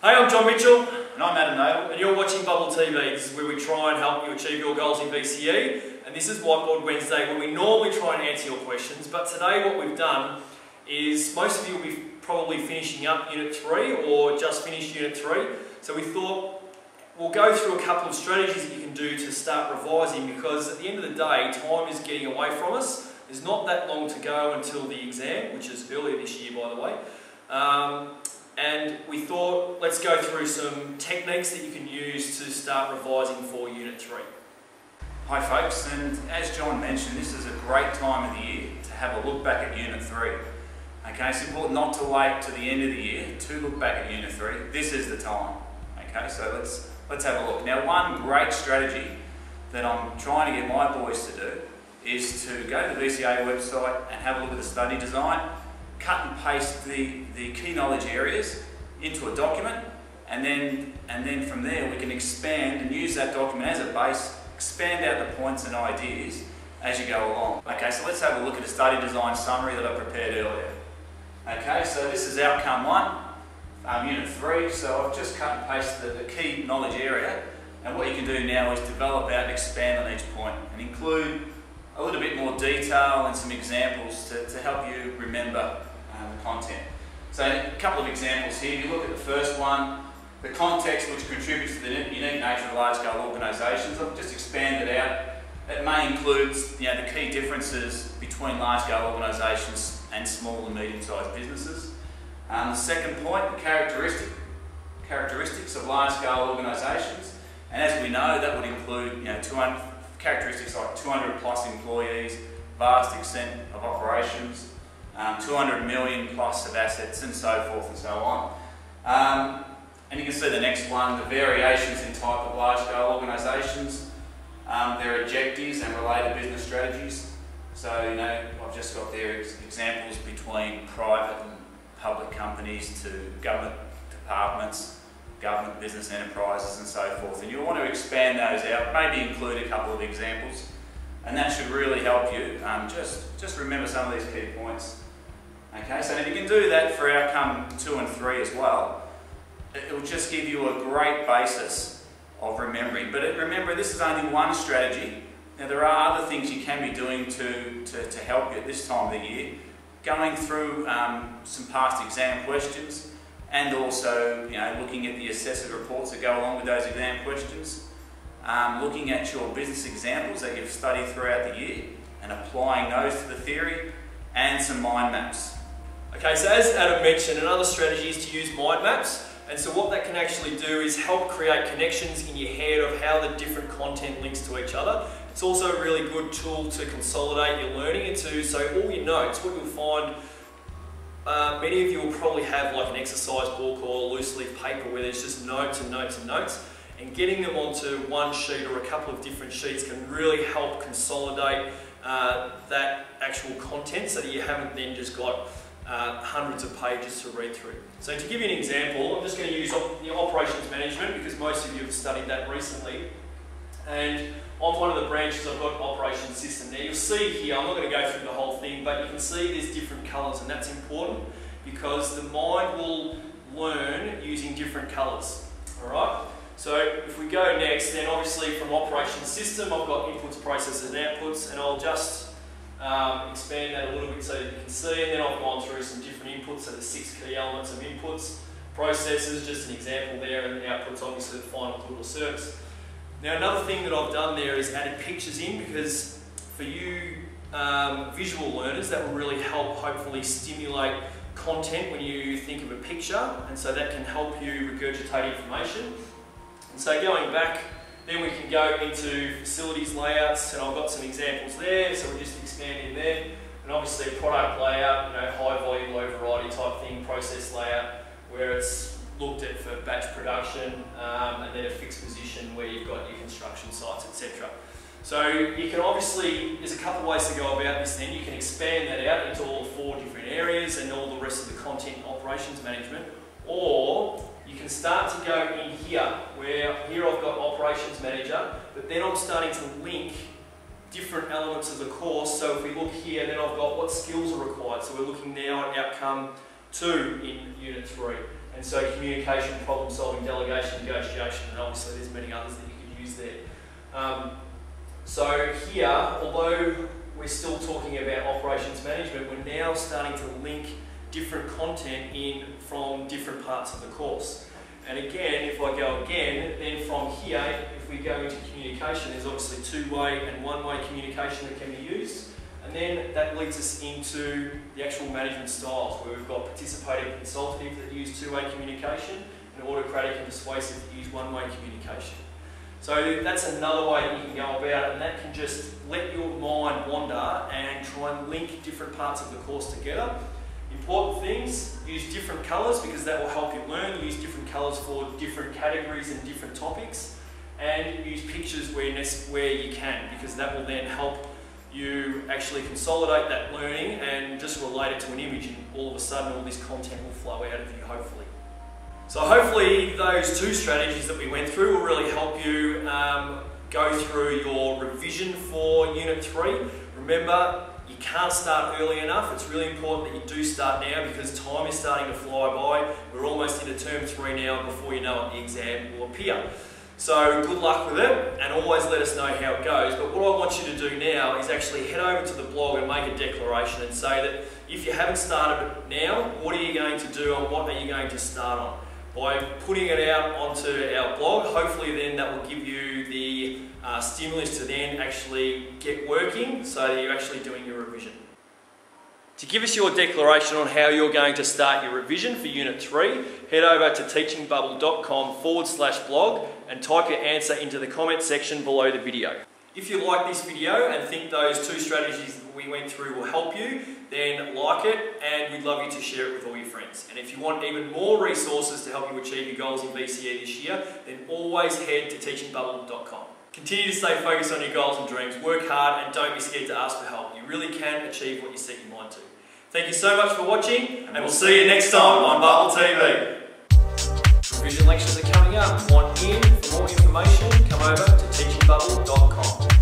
Hey, I'm John Mitchell. And I'm Adam Nagle. And you're watching Bubble TV. This is where we try and help you achieve your goals in VCE. And this is Whiteboard Wednesday, where we normally try and answer your questions. But today what we've done is, most of you will be probably finishing up Unit 3 or just finished Unit 3. So we thought we'll go through a couple of strategies that you can do to start revising, because at the end of the day, time is getting away from us. There's not that long to go until the exam, which is earlier this year, by the way. And we thought, let's go through some techniques that you can use to start revising for Unit 3. Hi folks, and as John mentioned, this is a great time of the year to have a look back at Unit 3. Okay, it's important not to wait to the end of the year to look back at Unit 3. This is the time. Okay, so let's have a look. Now, one great strategy that I'm trying to get my boys to do is to go to the VCA website and have a look at the study design, cut and paste the key knowledge areas into a document, and then from there we can expand and use that document as a base, expand out the points and ideas as you go along. Okay, so let's have a look at a study design summary that I prepared earlier. Okay, so this is outcome 1, Unit 3, so I've just cut and pasted the key knowledge area, and what you can do now is develop out and expand on each point and include a little bit more detail and some examples to help you remember the content. So a couple of examples here. You look at the first one, the context which contributes to the unique nature of large-scale organisations. I've just expanded out. It may include the key differences between large-scale organisations and small and medium-sized businesses. The second point, the characteristics of large-scale organisations. And as we know, that would include characteristics like 200 plus employees, vast extent of operations, 200 million plus of assets, and so forth and so on. And you can see the next one, the variations in type of large-scale organisations, their objectives and related business strategies. So, I've just got there examples between private and public companies to government departments, government business enterprises and so forth. And you'll want to expand those out, maybe include a couple of examples, and that should really help you just remember some of these key points. Okay, so if you can do that for outcome 2 and 3 as well, it will just give you a great basis of remembering. But remember, this is only one strategy. Now there are other things you can be doing to help you at this time of the year, going through some past exam questions, and also looking at the assessor reports that go along with those exam questions, looking at your business examples that you've studied throughout the year and applying those to the theory, and some mind maps. Okay, so as Adam mentioned, another strategy is to use mind maps. And so what that can actually do is help create connections in your head of how the different content links to each other. It's also a really good tool to consolidate your learning into, so all your notes, what you'll find, many of you will probably have like an exercise book or loose leaf paper where there's just notes and notes and notes, and getting them onto one sheet or a couple of different sheets can really help consolidate that actual content, so that you haven't then just got hundreds of pages to read through. So to give you an example, I'm just going to use operations management, because most of you have studied that recently. And on one of the branches I've got operations system there. You'll see here, I'm not going to go through the whole thing, but you can see there's different colours, and that's important because the mind will learn using different colours. Alright? So if we go next, then obviously from operations system I've got inputs, processes and outputs, and I'll just expand that a little bit so you can see, and then I've gone through some different inputs, so there's 6 key elements of inputs, processes, just an example there, and the outputs obviously the final good or service. Now another thing that I've done there is added pictures in, because for you visual learners that will really help hopefully stimulate content when you think of a picture, and so that can help you regurgitate information. And so going back, then we can go into facilities layouts, and I've got some examples there, so we're just expanding there. And obviously a product layout, high volume, low variety type thing, process layout, where it's looked at for batch production, and then a fixed position where you've got your construction sites, etc. So you can obviously, there's a couple of ways to go about this then. You can expand that out into all 4 different areas and all the rest of the content operations management, or you can start to go in here, where here I've got operations manager, but then I'm starting to link different elements of the course. So if we look here, then I've got what skills are required. So we're looking now at outcome 2 in Unit 3. And so communication, problem solving, delegation, negotiation, and obviously there's many others that you could use there. So here, although we're still talking about operations management, we're now starting to link different content in from different parts of the course. And again, if I go again, then from here, if we go into communication, there's obviously two-way and one-way communication that can be used. And then that leads us into the actual management styles, where we've got participating consultative that use two-way communication, and autocratic and persuasive that use one-way communication. So that's another way that you can go about it, and that can just let your mind wander and try and link different parts of the course together. Important things, use different colours because that will help you learn. Use different colours for different categories and different topics, and use pictures where you can, because that will then help you actually consolidate that learning and just relate it to an image, and all of a sudden all this content will flow out of you, hopefully. So hopefully those two strategies that we went through will really help you go through your revision for Unit 3. Remember, you can't start early enough. It's really important that you do start now because time is starting to fly by. We're almost into Term 3 now, and before you know it, the exam will appear. So good luck with it, and always let us know how it goes. But what I want you to do now is actually head over to the blog and make a declaration and say that if you haven't started it now, what are you going to do and what are you going to start on? By putting it out onto our blog, hopefully then that will give you the stimulus to then actually get working so that you're actually doing your revision. To give us your declaration on how you're going to start your revision for Unit 3, head over to teachingbubble.com/blog and type your answer into the comment section below the video. If you like this video and think those two strategies that we went through will help you, then like it, and we'd love you to share it with all your friends. And if you want even more resources to help you achieve your goals in VCE this year, then always head to teachingbubble.com. Continue to stay focused on your goals and dreams, work hard, and don't be scared to ask for help. You really can achieve what you set your mind to. Thank you so much for watching, and we'll see you next time on Bubble TV. Revision lectures are coming up. Want in? For more information, come over to teachingbubble.com.